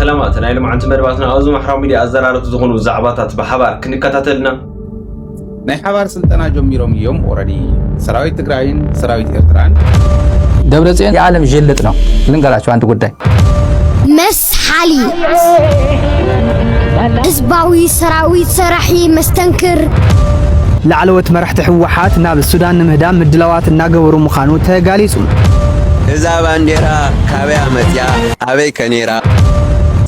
سلامات أنا لما عند مرباتنا أزوم حرام ميديا أزرارة تزغون وزعباتات بحبار كنكتاتلنا نحبار سلطنا جميرهم يوم أوردي سراويت تقرأين سراويت إرتران دبرتين يعلم جلتنا لنقرأ شو أنت قلت مسحلي إزباوي سراويت سرحي مستنكر لعلوت مرحت حوحات ناب السودان نمهدام مدلوات الناقور مخانو تقاليسون إذا بانديرا كابي أمتيا أبي كنيرا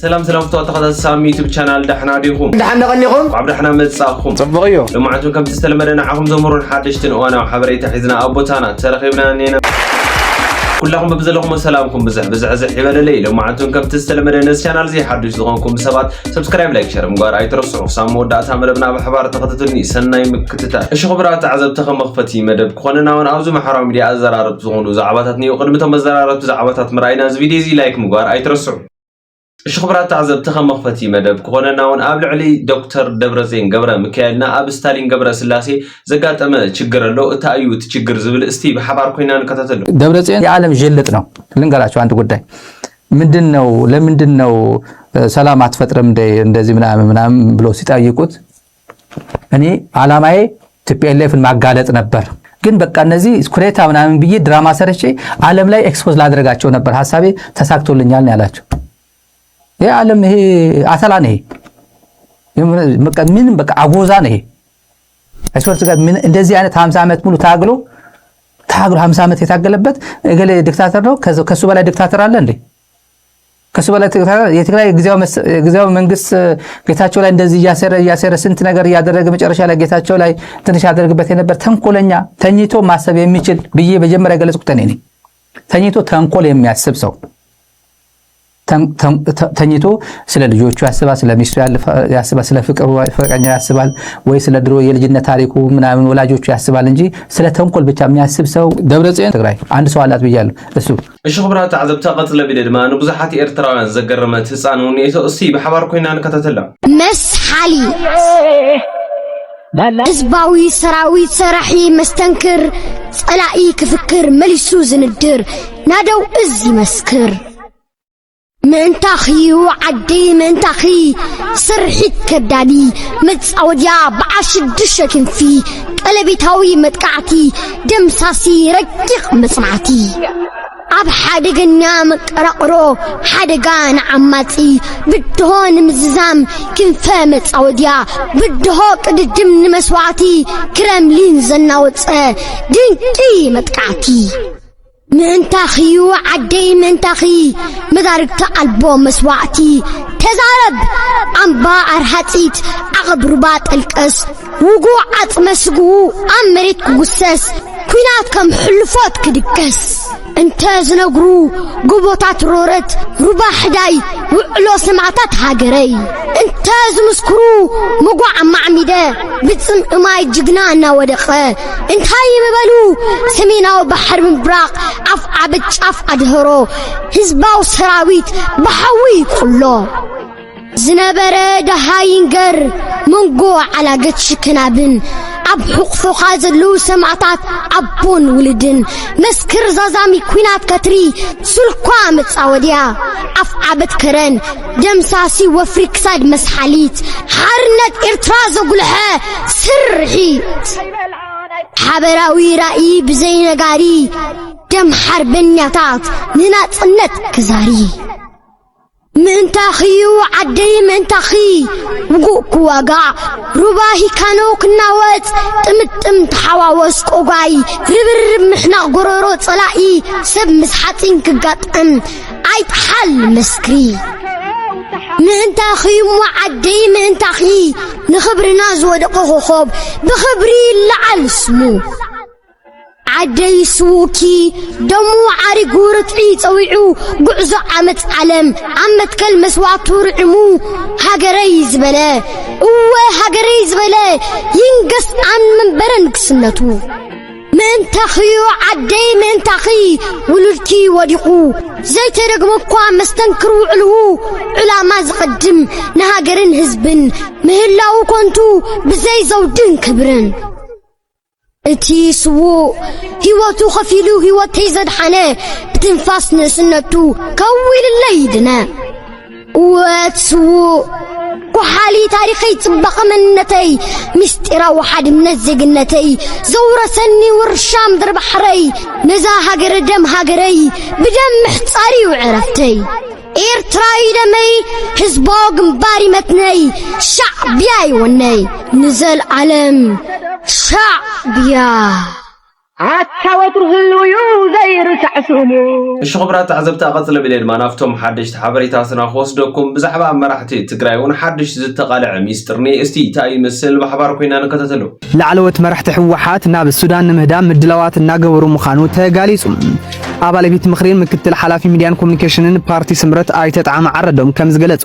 سلام فتوات خذ السامي يوتيوب channel دحنا ديكم دحنا غنيكم وعبد احنا متصاخم صبغيو لما عندكم كم تستلمنا عهم زمرون حادشتن وانا وحبريت حزنا ابوتانا ترخيبنا اننا كلكم ببزلكم سلامكم بزع حبل لي لما عندكم كم تستلمنا نس channel زي حدش زغونكم بسبات سبسكرايب لايك شير مغار اي ترسعوا سامو وداتا مدبنا بحبار تخطتني سناي مكتتا اش خبرات عزب تخم مخفتي مدب كوننا وانا اوزو محرام ميديا ازرارب زغونو زعباتاتني وقدمتهم ازرارب زعباتات مراينا فيديو زي لايك مغار اي ترسعوا اش خبرات تعزب تخم مخفتي مدب كوننا ون ابل علي دكتور دبرزين قبره مكايلنا اب ستالين قبره سلاسي زقاطمه چغر لو تايو تچغر زبل استي بحبار كوينا نكتاتلو دبرزين يعلم جلت ነው ልንገራችሁ አንድ ጉዳይ ምንድነው ለምንድነው ሰላም አትፈጥርም እንደዚህ ምናምን ብሎ ሲጠይቁት እኔ አላማዬ ቲፒኤልኤፍን ማጋለጥ ነበር ግን በቃ እነዚህ ስኩሬታ ምናምን ብዬ ድራማ ሰርቼ ዓለም ላይ ኤክስፖዝ ላደርጋቸው ነበር ሐሳቤ ተሳክቶልኛል ነው ያላቸው የዓለም ይሄ አተላ ነው በቃ ምን በቃ አጎዛ ነው አይሶርት ጋር ምን እንደዚህ አይነት 50 ዓመት ሙሉ ታግሎ 50 ዓመት የታገለበት እገሌ ዲክታተር ነው ከሱ በላይ ዲክታተር አለ እንዴ ከሱ በላይ ዲክታተር የትግራይ ጊዜያዊ መንግስት ጌታቸው ላይ እንደዚህ ያሰረ ስንት ነገር ያደረገ መጨረሻ ላይ ጌታቸው ላይ ትንሽ ያደርግበት የነበር ተንኮለኛ ተኝቶ ማሰብ የሚችል ብዬ በጀመረ ገለጽኩት እኔ ተኝቶ ተንኮል የሚያስብ ሰው ተኝቶ ስለ ልጆቹ ያስባል ስለ ሚስቱ ያስባል ስለ ፍቅረኛ ያስባል ወይ ስለ ድሮ የልጅነት ታሪኩ ምናምን ወላጆቹ ያስባል እንጂ ስለ ተንኮል ብቻ የሚያስብ ሰው ደብረጽዮን ትግራይ አንድ ሰው አላት ብያለሁ እሱ እሺ خبرات عذب تقتل بلدما نبزحات ኤርትራውያን ዘገረመት ህፃን ነው እሱ እሲ በሐባር ኮይና እንከታተላ መስሐሊ ህዝባዊ ሰራዊት ሰራሒ መስተንክር ጸላኢ ክፍክር መሊሱ ዝንድር ናደው እዚ መስክር منتاخي وعدي منتاخي سرحت كدادي متصاوديا بعشد شكن في قلبيتاوي متقعتي دمساسي رقيق مصمعتي اب حدغنا مقرقرو حدغان عماتي بدهون مززام كنفه متصاوديا بدهو قددم نمسواتي كرملين زناوصه دنقي متقعتي منتاخي وعدي منتاخي مدارك تقلبو مسوعتي تزارب عنبا أرهاتيت أغبر بات الكس وقوعات مسقو أمريت قسس كوينات كم حلفات كدكس انتاز نقرو قبوطات رورت ربا حداي وعلو سمعتات هاقري انتاز مسكرو مقوع معمدة بتسم اماي جقنانا ودقه انتاي مبالو سمينا وبحر من براق عف عبد شاف أدهرو هزباو سراويت بحوي كله زنبرة دهاينجر منقوع على قدش كنابن عب حقفو خازلو سمعتات عبون ولدن مسكر زازامي كوينات كتري سلقوا متصاوديا عف عبد كرن دمساسي وفريك سايد مسحاليت حارنت ارترازو قلها سرحيت حبراوي رأي بزي نقاري دم حربنياتات نناطنت كزاري منتاخي وعدي منتاخي وقوك وقع رباهي كانو كناوات تمتم تحواوس قوغاي ربرب محنا قرورو صلائي سب مسحاتين كقاطن عيد حل مسكري منتاخي وعدي منتاخي نخبرنا زودقو خوب بخبري لعل اسمو عدي سوكي دمو عاري قورتعي تويعو قعزو عمت علم عمت كلمة وعطور عمو هاقري زبلا هاقري زبلا ينقص عن منبرنك سنتو منتاخي وعدي منتاخي ولدكي وديقو زي ترقمكوا مستنكرو علو علا ما زقدم نهاقرن هزبن مهلاو كنتو بزي زودن كبرن اتي سوو هيواتو خفيلو هيواتي زد حنا بتنفاس نسنتو كويل الليدنا كلمات سوء وحالي تاريخي تبقى منتي مسترا وحد من الزقنتي زورة سني ورشام در بحري نزا هاجر دم هاجري بدم محصاري وعرفتي إيرتراي دمي حزبوق مباري متني شعبياي وني نزل علم شعبيا عتاوتر هلويو زير تعسومو الشخبرات عزبتا قتل بلاد ما نافتم حدش تحبريتا سنا خوصدكم بزحبا مراحتي تقراي ون حدش زتقالع ميسترني استي تاي مسل بحبار كوينا نكتتلو لعلوت مرحت حوحات ناب السودان نمهدام مدلوات ناغورو مخانو تغاليصم አባለ ቤት ምኽሪን ምክትል ሐላፊ ሚዲያን ኮሙኒኬሽንን ፓርቲ ስምረት አይተጣም ዓረዶም ከም ዝገለጹ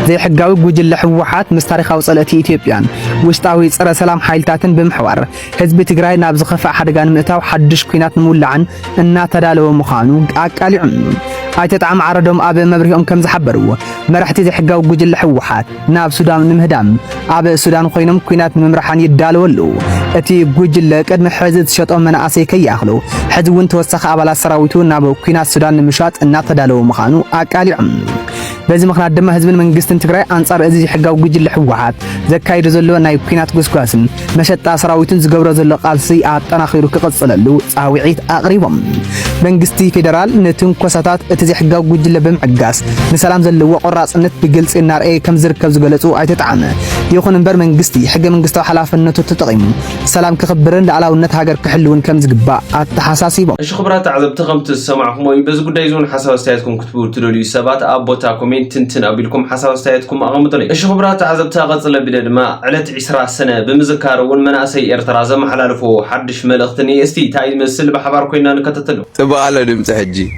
ዘይሕጋዊ ጉጅለ ሕወሓት ምስ ታሪኻዊ ጸለቲ ኢትዮጵያን ውሽጣዊ ጸረ ሰላም ሓይልታትን ብምሕዋር ህዝቢ ትግራይ ናብ ዝኸፋ ሓደጋን ምእታው ሓድሽ ኩናት ንምውላዕን እና ተዳለወ ምዃኑ አቃሊዑን አይተጣም ዓረዶም አበ መብሪኦም ከም ዝሓበርዎ መራሕቲ ዘይሕጋዊ ጉጅለ ሕወሓት ናብ ሱዳን ንምህዳም አበ ሱዳን ኮይኖም ኩናት ንምምራሓን ይዳለወሉ እቲ ጉጅለ ቅድሚ ሕዚ ዝሸጦም መናእሰይ ከያኽሉ ሕዚ እውን ተወሳኺ አባላት ሰራዊቱ ናብ ኩናት ሱዳን ንምሻጥ እና ተዳለወ ምዃኑ አቃሊዑን በዚ ምኽንያት ድማ ህዝብን መንግስትን ትግራይ አንጻር እዚ ሕጋዊ ጉጅለ ሕወሓት ዘካይዱ ዘሎ ናይ ኩናት ጉስጓስን መሸጣ ሰራዊቱን ዝገብሮ ዘሎ ቃልሲ አጠናኺሩ ክቅጽለሉ ጻውዒት አቅሪቦም መንግስቲ ፌደራል ንትንኮሳታት እቲ ሕጋዊ ጉጅለ ብምዕጋስ ንሰላም ዘለዎ ቆራጽነት ብግልጽ እናርአየ ከም ዝርከብ ዝገለጹ አይተጣዕመ ይኹን እምበር መንግስቲ ሕገ መንግስታዊ ሓላፍነቱ ተጠቂሙ ሰላም ክኽብርን ለዓላውነት ሃገር ክሕልውን ከም ዝግባእ አተሓሳሲቦም الشخبرات عزبتكم تسمعكم وبز قد يزون حساب استايتكم كتبوا تدولي سبات ابوتا كومنت تنتن ابيلكم حساب استايتكم اغمضلي الشخبرات عزبتها قصل بلاد ما علت 10 سنه بمذكر والمناسي ارترا زم حلالفو حدش ملختني استي تاي مسل بحبار كوينا نكتتلو تبقى له دمص حجي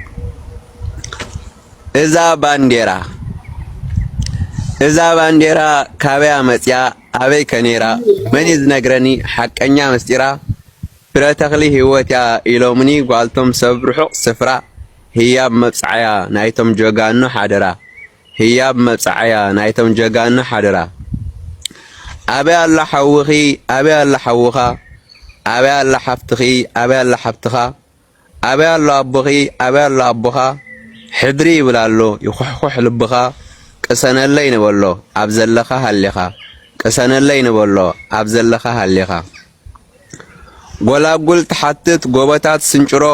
اذا بانديرا كابيا مصيا ابي كنيرا من يزنغرني حقኛ مسطيرا برتخلي هوتيا إلومني قالتم سبرحق سفرا هي مبصعيا نايتم جوغانو حادرا هي مبصعيا نايتم جوغانو حادرا أبي الله حوخي أبي الله حوخا أبي الله حفتخي أبي الله حفتخا أبي الله أبخي أبي الله أبخا حدري بلالو يخحخح لبخا قسن اللين بولو أبزلخا هلخا قسن اللين بولو أبزلخا هلخا ጎላጉል ተሐትት ጎበታት ስንጭሮ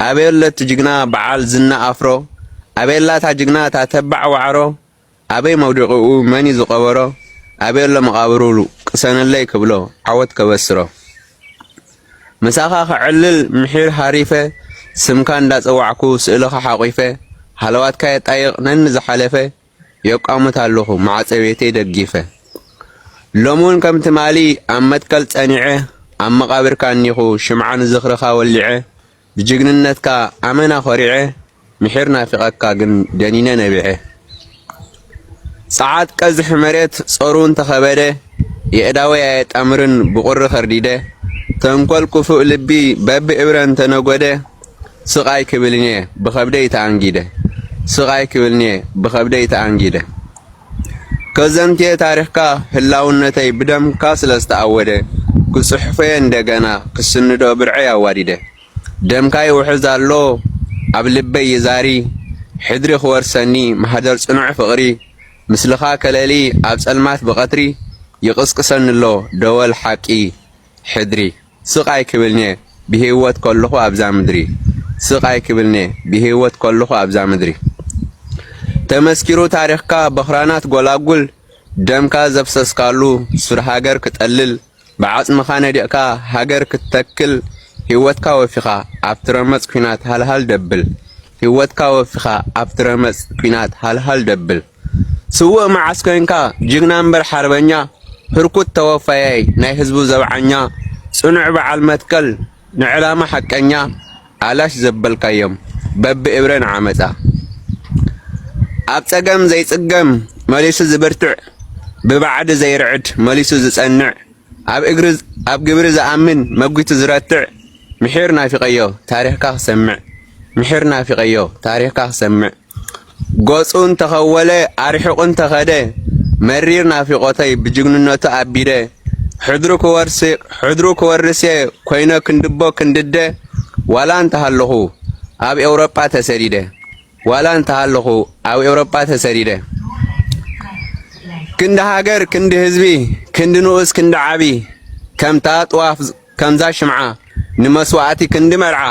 አቤለት ጅግና በዓል ዝና አፍሮ አቤላታ ጅግና ታተባዕ ዋዕሮ አቤ መውድቁኡ መኒ ዝቀበሮ አቤለ መቃብሩሉ ቅሰነለይ ክብሎ ዓወት ከበስሮ መሳኻ ክዕልል ምሒር ሃሪፈ ስምካ እንዳጸዋዕኩ ስእልኻ ሓቂፈ ሃለዋትካ የጣይቕ ነን ዝሓለፈ የቋሙት ኣለኹ ማዕፀቤቴ ደጊፈ ሎሙን ከም ትማሊ ኣብ መትከል ጸኒዐ أم مقابر كان يخو شمعان زخرخا ولعه بجننتك أمنا خريعه محرنا في قكا دنينا نبيعه ساعات كزح مريت صارون تخبره يأداوي أمرن بقر خرديده تنقل كفؤ لبي باب إبران تنقوده سقاي كبلنيه بخبدي تانجيده سقاي كبلنيه بخبدي تانجيده كزنتي تاريخك هلاونتي بدم كاسلست أوده كصحفة عندنا كسندو برعيا واردة دم كاي وحزالو أبلبي يزاري حدري خوارساني محدر صنع فقري مثلخا كلالي أبسلمات بقطري يقصقصن اللو دول حقي حدري سقاي كبلني بهيوت كله أبزا مدري سقاي كبلني بهيوت كله أبزا مدري تمسكرو تاريخكا بخرانات قولاقول دمكا زبسس كالو سر هاجر كتقلل بعض مخانة ديكا هاجر كتكل هيوتكا وفخا أبترمز كينات هل دبل هيوتكا وفخا أبترمز كينات هل دبل سوى مع عسكرينكا جيغنامبر حربنيا هركوت توفاي ناي حزبو زبعنيا صنع بعال متكل نعلامة حقنيا علاش زبل كيوم بب إبرن عمتا أبتقم زي تقم ماليسو زبرتع ببعد زي رعد ماليسو زسنع أب قبر زأمن مبقيت زراتع محيرنا في قيو تاريخك سمع محيرنا في قيو تاريخك سمع قوصون تخولي أرحقون تخده مريرنا في قطي بجنونة أبيده حضروك ورسي كوينو كندبو كندده ولا انتهالله أب أوروبا تسريده ولا انتهالله أو أوروبا تسريده ክንዲ ሃገር ክንዲ ህዝቢ ክንዲ ንኡስ ክንዲ ዓቢ ከምታ ጥዋፍ ከምዛ ሽምዓ ንመስዋዕቲ ክንዲ መርዓ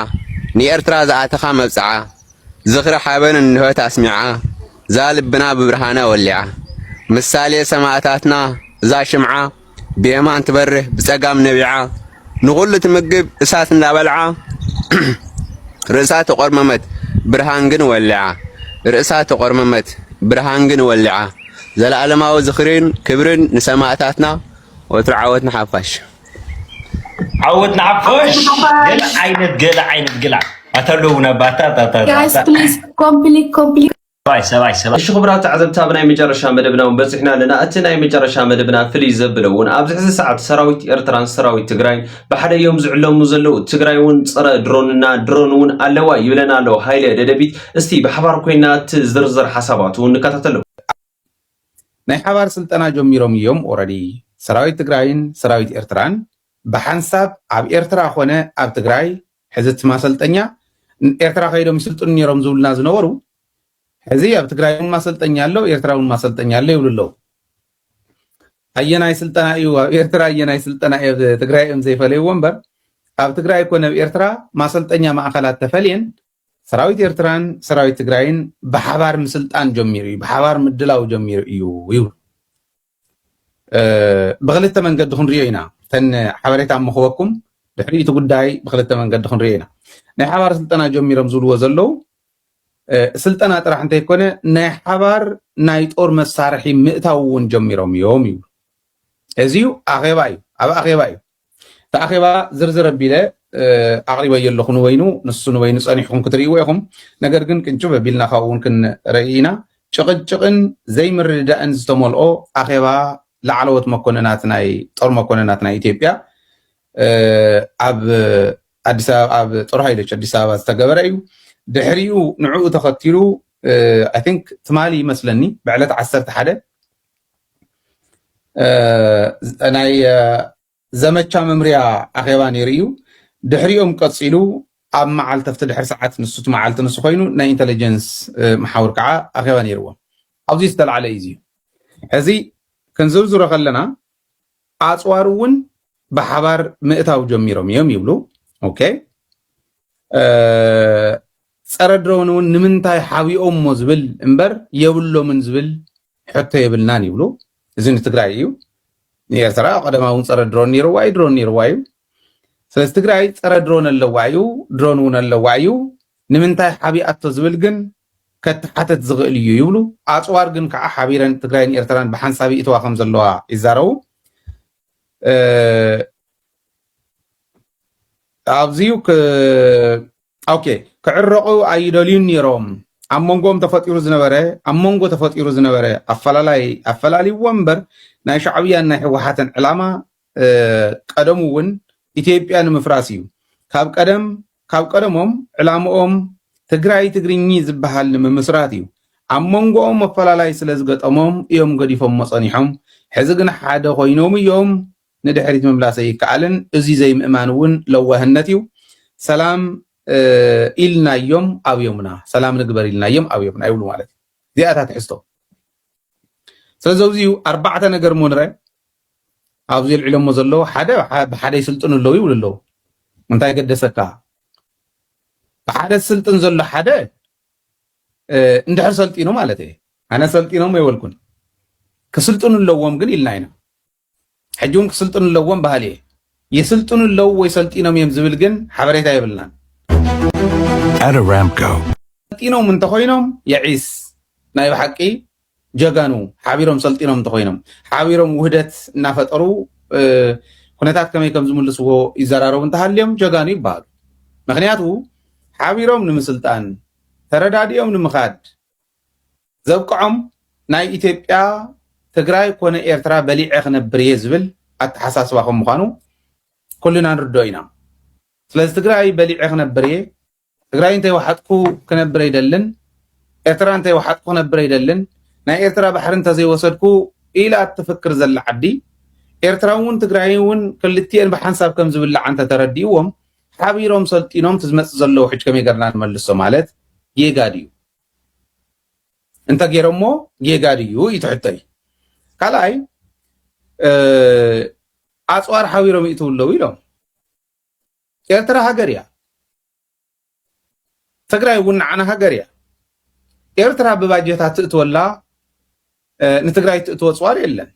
ንኤርትራ ዝኣተኻ መብፅዓ ዝኽሪ ሓበን እንህወት ኣስሚዓ ዛልብና ብብርሃና ወሊዓ ምሳሌ ሰማዕታትና እዛ ሽምዓ ብየማን ትበርህ ብፀጋም ነቢዓ ንኹሉ ትምግብ እሳት እንዳበልዓ ርእሳ ተቆርመመት ብርሃን ግን ወሊዓ ርእሳ ተቆርመመት ብርሃን ግን ወሊዓ ዘለዓለማዊ ዝኽርን ክብርን ንሰማዕታትና ወትሩ ዓወትና ሓፋሽ عودنا عفوش قل عينت قلع أتلونا باتا guys please complete سباي እሺ ክቡራት ተዓዘብቲ ኣብ ናይ መጨረሻ መደብና በፂሕና ኣለና እቲ ናይ መጨረሻ መደብና ፍልይ ዘብሎ እውን ኣብዚ ሕዚ ሰዓት ሰራዊት ኤርትራን ሰራዊት ትግራይን ብሓደ እዮም ዝዕለሙ ዘለው ትግራይ እውን ፀረ ድሮንና ድሮን እውን ኣለዋ ይብለና ኣሎ ሃይለ ደደቢት እስቲ ብሓባር ኮይና እቲ ዝርዝር ሓሳባቱ ንከታተሉ ናይ ሓባር ስልጠና ጀሚሮም እዮም ኦሬዲ ሰራዊት ትግራይን ሰራዊት ኤርትራን በሓንሳብ ኣብ ኤርትራ ኾነ ኣብ ትግራይ ሕዝት ማሰልጠኛ ኤርትራ ከይዶም ይስልጥኑ ነይሮም ዝብሉና ዝነበሩ ሕዚ ኣብ ትግራይ እውን ማሰልጠኛ ኣሎ ኤርትራ እውን ማሰልጠኛ ኣሎ ይብሉ ኣለዉ ኣየናይ ስልጠና እዩ ኣብ ኤርትራ ኣየናይ ስልጠና እዩ ትግራይ እዮም ዘይፈለይዎ እምበር ኣብ ትግራይ ኮነ ኣብ ኤርትራ ማሰልጠኛ ማእኸላት ተፈልየን ሰራዊት ኤርትራን ሰራዊት ትግራይን ብሓባር ምስልጣን ጀሚሩ እዩ ብሓባር ምድላው ጀሚሩ እዩ ይብሉ ብክልተ መንገዲ ክንሪኦ ኢና ተን ሓበሬታ ምኽበኩም ድሕሪ እቲ ጉዳይ ብክልተ መንገዲ ክንሪኦ ኢና ናይ ሓባር ስልጠና ጀሚሮም ዝብልዎ ዘለው ስልጠና ጥራሕ እንተይኮነ ናይ ሓባር ናይ ጦር መሳርሒ ምእታው እውን ጀሚሮም እዮም ይብሉ እዚዩ ኣኼባ እዩ ኣብ ኣኼባ እዩ እቲ ኣኼባ ዝርዝር ኣቢለ ኣቕሪበዮ ኣለኹ ንወይኑ ንሱ ንወይኑ ፀኒሕኩም ክትርእይዎ ኢኹም ነገር ግን ቅንጭብ ኣቢልና ካብኡ እውን ክንርኢ ኢና ጭቕጭቕን ዘይምርድዳእን ዝተመልኦ ኣኼባ ላዕለዎት መኮንናት ናይ ጦር መኮንናት ናይ ኢትዮጵያ ኣብ ኣዲስ ኣበባ ኣብ ጦር ሃይሎች ኣዲስ ኣበባ ዝተገበረ እዩ ድሕሪኡ ንዕኡ ተኸቲሉ ኣይ ቲንክ ትማሊ ይመስለኒ ብዕለት 11 ናይ ዘመቻ መምርያ ኣኼባ ነይሩ እዩ ድሕሪኦም ቀፂሉ ኣብ መዓልቲ ኣብቲ ድሕሪ ሰዓት ንሱ መዓልቲ ንሱ ኮይኑ ናይ ኢንተለጀንስ መሓውር ከዓ ኣኼባ ነይርዎም ኣብዚ ዝተለዓለ እዩ ሕዚ ክንዝርዝሮ ከለና ኣፅዋር እውን ብሓባር ምእታው ጀሚሮም እዮም ይብሉ ኦኬ ፀረ ድሮን እውን ንምንታይ ሓቢኦም ሞ ዝብል እምበር የብሎምን ዝብል ሕቶ የብልናን ይብሉ እዚ ንትግራይ እዩ ንኤርትራ ቀደማ እውን ፀረ ድሮን ነይርዋ እዩ ድሮን ነይርዋ እዩ ስለዚ ትግራይ ፀረ ድሮን ኣለዋ እዩ ድሮን እውን ኣለዋ እዩ ንምንታይ ሓቢኣቶ ዝብል ግን ከተሓተት ዝኽእል እዩ ይብሉ ኣፅዋር ግን ከዓ ሓቢረን ትግራይን ኤርትራን ብሓንሳቢ ኢትዋ ከም ዘለዋ ይዛረቡ ኣብዚዩ ኦኬ ክዕረቑ ኣይደልዩን ነይሮም ኣብ መንጎም ተፈጢሩ ዝነበረ ኣፈላልይዎ እምበር ናይ ሻዕብያን ናይ ሕወሓትን ዕላማ ቀደም እውን ኢትዮጵያ ንምፍራስ እዩ ካብ ቀደሞም ዕላምኦም ትግራይ ትግርኛ ዝበሃል ንምስራት እዩ ኣብ መንጎኦም ኣፈላላይ ስለ ዝገጠሞም እዮም ገዲፎም መፀኒሖም ሕዚ ግን ሓደ ኮይኖም እዮም ንድሕሪት ምምላስ ኣይከኣልን እዚ ዘይምእማን እውን ለዋህነት እዩ ሰላም ኢልናዮም ኣብዮምና ሰላም ንግበር ኢልናዮም ኣብዮምና ይብሉ ማለት እዩ እዚኣታ ትሕዝቶ ስለዚ ኣብዚዩ ኣርባዕተ ነገር ሞንረ ኣብዚ ልዕሎሞ ዘለዎ ሓደ ብሓደ ይስልጥኑ ኣለዉ ይብሉ ኣለዉ እንታይ ገደሰካ ብሓደ ስልጥን ዘሎ ሓደ እንድሕር ሰልጢኑ ማለት እዩ ኣነ ሰልጢኖም ኣይወልኩን ክስልጥኑ ኣለዎም ግን ኢልና ኢና ሕጂ እውን ክስልጥኑ ኣለዎም ባህል እየ ይስልጥኑ ኣለዉ ወይ ሰልጢኖም እዮም ዝብል ግን ሓበሬታ የብልናን ሰልጢኖም እንተኮይኖም የዒስ ናይ ብሓቂ ጀጋኑ ሓቢሮም ሰልጢኖም እንተኮይኖም ሓቢሮም ውህደት እናፈጠሩ ኩነታት ከመይ ከም ዝምልስዎ ይዘራረቡ እንተሃልዮም ጀጋኑ ይበሃሉ ምክንያቱ ሓቢሮም ንምስልጣን ተረዳዲኦም ንምኻድ ዘብቅዖም ናይ ኢትዮጵያ ትግራይ ኮነ ኤርትራ በሊዐ ክነብር እየ ዝብል ኣተሓሳስባ ከም ምዃኑ ኩልና ንርድኦ ኢና ስለዚ ትግራይ በሊዐ ክነብር እየ ትግራይ እንተይወሓጥኩ ክነብር ኣይደልን ኤርትራ እንተይወሓጥኩ ክነብር ኣይደልን ናይ ኤርትራ ባሕሪ እንተዘይወሰድኩ ኢላ እትፍክር ዘላ ዓዲ ኤርትራ እውን ትግራይ እውን ክልቲአን ብሓንሳብ ከም ዝብላዕ እንተተረዲእዎም ሓቢሮም ሰልጢኖም ትዝመፅእ ዘለዉ ሕጂ ከመይ ገርና ንመልሶ ማለት ጌጋ ድዩ እንተ ገይሮሞ ጌጋ ድዩ ይትሕቶ እዩ ካልኣይ ኣፅዋር ሓቢሮም ይእትውለው ኢሎም ኤርትራ ሃገር እያ ትግራይ እውን ንዓና ሃገር እያ ኤርትራ ብባጀታ ትእትወላ ንትግራይ ትእትወ ፅዋር የለን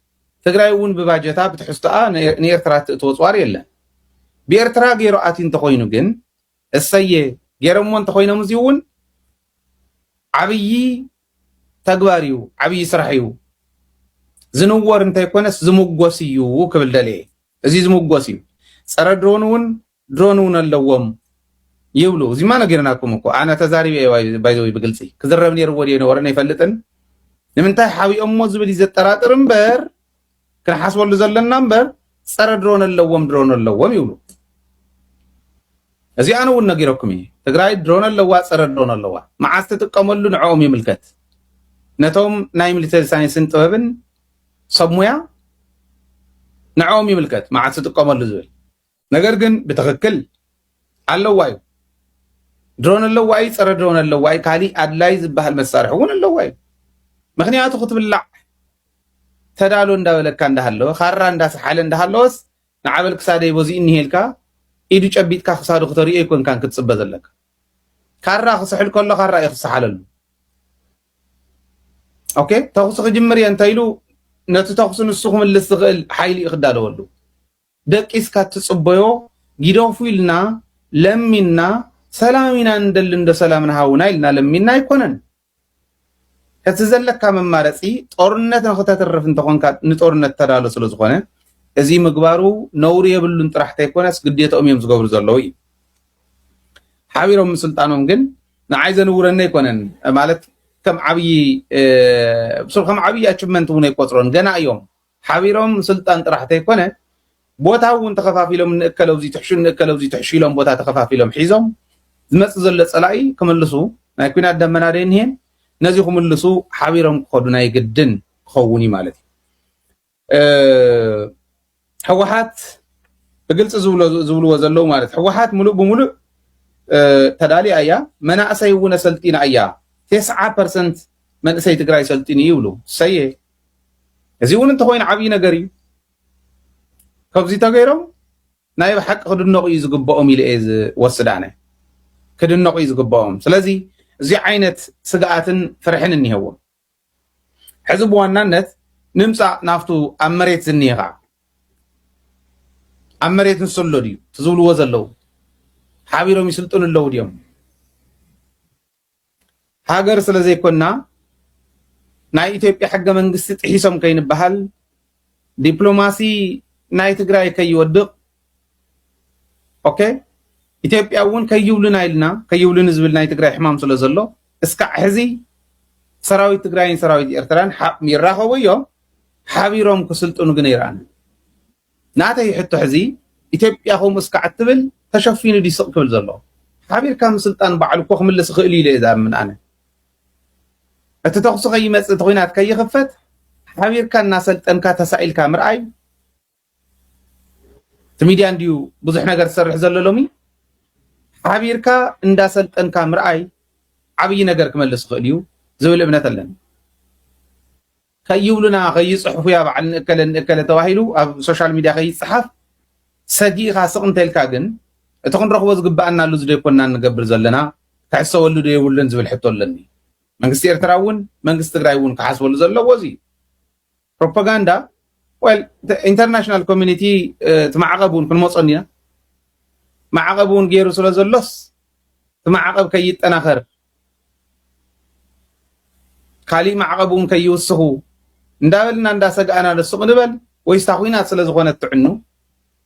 ትግራይ እውን ብባጀታ ብትሕዝቶኣ ንኤርትራ ትእትወ ፅዋር የለን ብኤርትራ ገይሮ ኣቲ እንተኮይኑ ግን እሰየ ገይሮሞ እንተኮይኖም እዚ እውን ዓብይ ተግባር እዩ ዓብይ ስራሕ እዩ ዝንወር እንተይኮነስ ዝምጎስ እዩ ክብል ደልየ እዚ ዝምጎስ እዩ ፀረ ድሮን እውን ኣለዎም ይብሉ እዚ ማ ነገርናኩም እኮ ኣነ ተዛሪበ ባይዘዊ ብግልፂ ክዝረብ ነይርዎ ድየ ነበረ ኣይፈልጥን ንምንታይ ሓቢኦሞ ዝብል ይዘጠራጥር እምበር ክንሓስበሉ ዘለና እምበር ፀረ ድሮን ኣለዎም ይብሉ እዚ ኣነ እውን ነጊረኩም እየ ትግራይ ድሮን ኣለዋ ፀረ ድሮን ኣለዋ መዓዝ ትጥቀመሉ ንዕኦም ይምልከት ነቶም ናይ ሚሊተሪ ሳይንስን ጥበብን ሰብ ሞያ ንዕኦም ይምልከት መዓዝ ትጥቀመሉ ዝብል ነገር ግን ብትክክል ኣለዋ እዩ ድሮን ኣለዋ እዩ ፀረ ድሮን ኣለዋ እዩ ካሊእ ኣድላይ ዝበሃል መሳርሒ እውን ኣለዋ እዩ ምክንያቱ ክትብላዕ ተዳሎ እንዳበለካ እንዳሃለወ ካራ እንዳሰሓለ እንዳሃለወስ ንዓበል ክሳደይ በዚ እንሄልካ ኢዱ ጨቢጥካ ክሳዱ ክተሪኦ ይኮንካን ክትፅበ ዘለካ ካራ ክስሕል ከሎ ካራ ይክስሓለሉ ኦኬ ተኹስ ክጅምር እየ እንተኢሉ ነቲ ተኹስ ንሱ ክምልስ ዝኽእል ሓይሊ ይክዳለወሉ ደቂስካ ትፅበዮ ጊዶፉ ኢልና ለሚና ሰላም ኢና እንደል እንደ ሰላም ንሃውና ኢልና ለሚና ኣይኮነን እቲ ዘለካ መማረፂ ጦርነት ንክተተርፍ እንተኾንካ ንጦርነት ተዳሎ ስለ ዝኾነ እዚ ምግባሩ ነውሪ የብሉን ጥራሕተ ኣይኮነስ ግዴታኦም እዮም ዝገብሩ ዘለዉ እዩ ሓቢሮም ምስልጣኖም ግን ንዓይ ዘንውረና ኣይኮነን ማለት ከም ዓብይ ኣችመንት እውን ኣይቆፅሮን ገና እዮም ሓቢሮም ስልጣን ጥራሕተ ኣይኮነ ቦታ እውን ተኸፋፊሎም ንእከለው ዚ ትሕሹ ኢሎም ቦታ ተኸፋፊሎም ሒዞም ዝመፅእ ዘሎ ፀላኢ ክምልሱ ናይ ኩናት ደመና ደይንሄን ነዚ ክምልሱ ሓቢሮም ክኸዱ ናይ ግድን ክኸውን እዩ ማለት እዩ ሕወሓት ብግልፂ ዝብልዎ ዘለው ማለት ሕወሓት ሙሉእ ብሙሉእ ተዳልያ እያ መናእሰይ እውን ሰልጢና እያ 9% መንእሰይ ትግራይ ሰልጢኑ ይብሉ ሰየ እዚ እውን እንተኮይኑ ዓብይ ነገር እዩ ካብዚ ተገይሮም ናይ ብሓቂ ክድነቑ እዩ ዝግብኦም ኢለ እየ ዝወስድ ኣነ ክድነቑ እዩ ዝግብኦም ስለዚ እዚ ዓይነት ስግኣትን ፍርሕን እኒሄዎ ሕዚ ብዋናነት ንምፃእ ናብቱ ኣብ መሬት ዝኒሄ ከዓ ኣብ መሬት ንሰሎ ድዩ ትዝብልዎ ዘለው ሓቢሮም ይስልጥኑ ኣለው ድዮም ሃገር ስለ ዘይኮና ናይ ኢትዮጵያ ሕገ መንግስቲ ጥሒሶም ከይንበሃል ዲፕሎማሲ ናይ ትግራይ ከይወድቕ ኦኬ ኢትዮጵያ እውን ከይብሉና ኢልና ከይብሉን ዝብል ናይ ትግራይ ሕማም ስለ ዘሎ እስካዕ ሕዚ ሰራዊት ትግራይን ሰራዊት ኤርትራን ይራኸቡ እዮም ሓቢሮም ክስልጥኑ ግን ይረአና ናተይ ሕቶ ሕዚ ኢትዮጵያ ከምኡ እስካዕ እትብል ተሸፊኑ ዲስቕ ክብል ዘሎ ሓቢርካ ምስልጣን በዓሉ እኮ ክምልስ ክእል ኢለ ዝኣምን ኣነ እቲ ተኽሱ ከይመፅእ እቲ ኩናት ከይኽፈት ሓቢርካ እናሰልጠንካ ተሳኢልካ ምርኣይ እቲ ሚድያ እንድዩ ብዙሕ ነገር ዝሰርሕ ዘሎ ሎሚ ሓቢርካ እንዳሰልጠንካ ምርኣይ ዓብይ ነገር ክመልስ ክእል እዩ ዝብል እምነት ኣለኒ ከይብሉና ከይፅሕፉ ያ በዓል ንእከለ ተባሂሉ ኣብ ሶሻል ሚድያ ከይፅሓፍ ሰጊእኻ ስቕ እንተኢልካ ግን እቲ ክንረኽቦ ዝግባአናሉ ዝደይኮና ንገብር ዘለና ክሕሰበሉ ዶ የብሉን ዝብል ሕቶ ኣለኒ መንግስቲ ኤርትራ እውን መንግስቲ ትግራይ እውን ክሓስበሉ ዘለዎ እዚ ፕሮፓጋንዳ ወል ኢንተርናሽናል ኮሚኒቲ ትማዕቐብ እውን ክንመፆ ኒና ማዕቐብ እውን ገይሩ ስለ ዘሎስ እቲ ማዕቐብ ከይጠናኸር ካሊእ ማዕቐብ እውን ከይውስኹ እንዳበልና እንዳሰግኣና ንስቕ ንበል ወይስታ ኩናት ስለ ዝኾነ ትዕኑ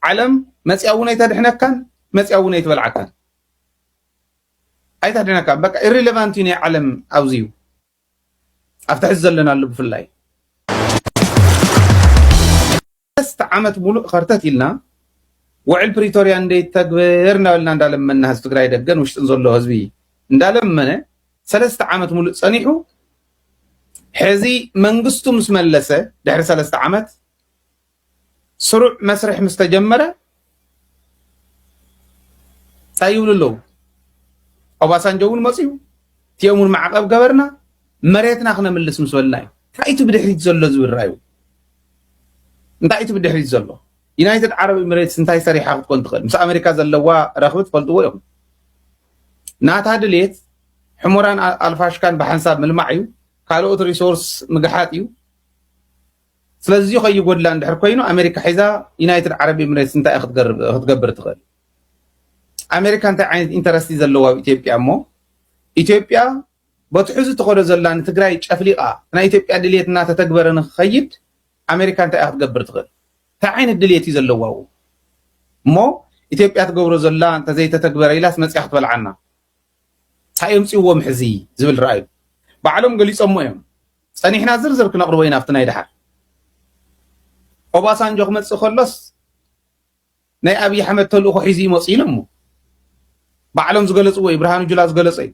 ዓለም መፅያ እውን ኣይተድሕነካን መፅያ እውን ኣይትበልዓካን ኣይተድሕነካን በቃ ኢሪሌቫንት እዩ ናይ ዓለም ኣብዚ እዩ ኣብቲ ሕዚ ዘለናሉ ብፍላይ 3 ዓመት ሙሉእ ኸርተት ኢልና ውዕል ፕሪቶርያ እንደይተግበር እናበልና እንዳለመና ህዝቢ ትግራይ ደገን ውሽጥን ዘሎ ህዝቢ እንዳለመነ 3 ዓመት ሙሉእ ፀኒሑ ሕዚ መንግስቱ ምስ መለሰ ድሕሪ 3 ዓመት ስሩዕ መስርሕ ምስ ተጀመረ እንታይ ይብሉ ኣለው ኦባሳንጆ እውን መፅዩ እቲኦም እውን ማዕቐብ ገበርና መሬትና ክነምልስ ምስ በልና እዩ እንታይ እቲ ብድሕሪት ዘሎ ዝብል ራእዩ እንታይ እቲ ብድሕሪት ዘሎ ዩናይትድ ዓረብ ኤሚሬትስ እንታይ ሰሪሓ ክትኮን ትኽእል ምስ ኣሜሪካ ዘለዋ ረኽቢ ትፈልጥዎ እዮም ናታ ድሌት ሕሙራን ኣልፋሽካን ብሓንሳብ ምልማዕ እዩ ካልኦት ሪሶርስ ምግሓጥ እዩ ስለዚ ከይጎድላ እንድሕር ኮይኑ ኣሜሪካ ሒዛ ዩናይትድ ዓረብ ኤሚሬትስ እንታይ ክትገብር ትኽእል ኣሜሪካ እንታይ ዓይነት ኢንተረስቲ ዘለዋ ኢትዮጵያ እሞ ኢትዮጵያ በትሕዙ ትኸዶ ዘላ ንትግራይ ጨፍሊቓ ናይ ኢትዮጵያ ድሌት እናተተግበረ ንክኸይድ ኣሜሪካ እንታይ ክትገብር ትኽእል እንታይ ዓይነት ድሌት እዩ ዘለዋ እሞ ኢትዮጵያ ትገብሮ ዘላ እንተዘይተተግበረ ኢላስ መፅያ ክትበልዓና እንታይ የምፅዎም ሕዚ ዝብል ረኣዩ ባዕሎም ገሊፆሞ እዮም ፀኒሕና ዝርዝር ክነቕርቦ ኢና ኣብቲ ናይ ድሓር ኦባሳንጆ ክመፅእ ከሎስ ናይ ኣብዪ ኣሕመድ ተልእኮ ሒዙ ይመፅእ ኢሎም ባዕሎም ዝገለፅዎ እዩ ብርሃኑ ጁላ ዝገለፀ እዩ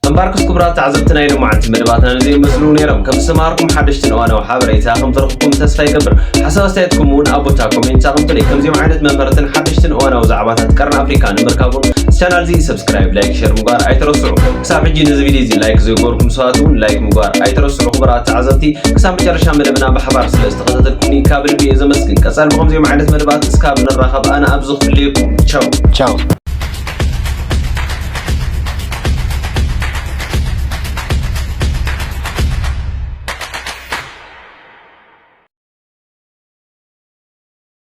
أمباركس كبرات تعزبتنا إلى معد مدباتنا زي مسلون يرم كم سماركم حدشتن وأنا وحابريتها خم ترقكم تسفي كبر حساسيتكم ون أبوتاكم إنتاكم تلي كم زي معدة منبرة حدشتن وأنا وزعباتها تكرن أفريكان مركبون channel زي سبسكرايب لايك شير مقار أي ترسعوا كسام حجينا زي فيديو زي لايك زي قولكم سواتون لايك مقار أي ترسعوا خبرات تعزبتي كسام جرشان مدبنا بحبار سلست قطتكني كابل بي إذا مسكن كسال بهم زي معدة مدبات سكاب نراخب أنا أبزخ ليكم تشاو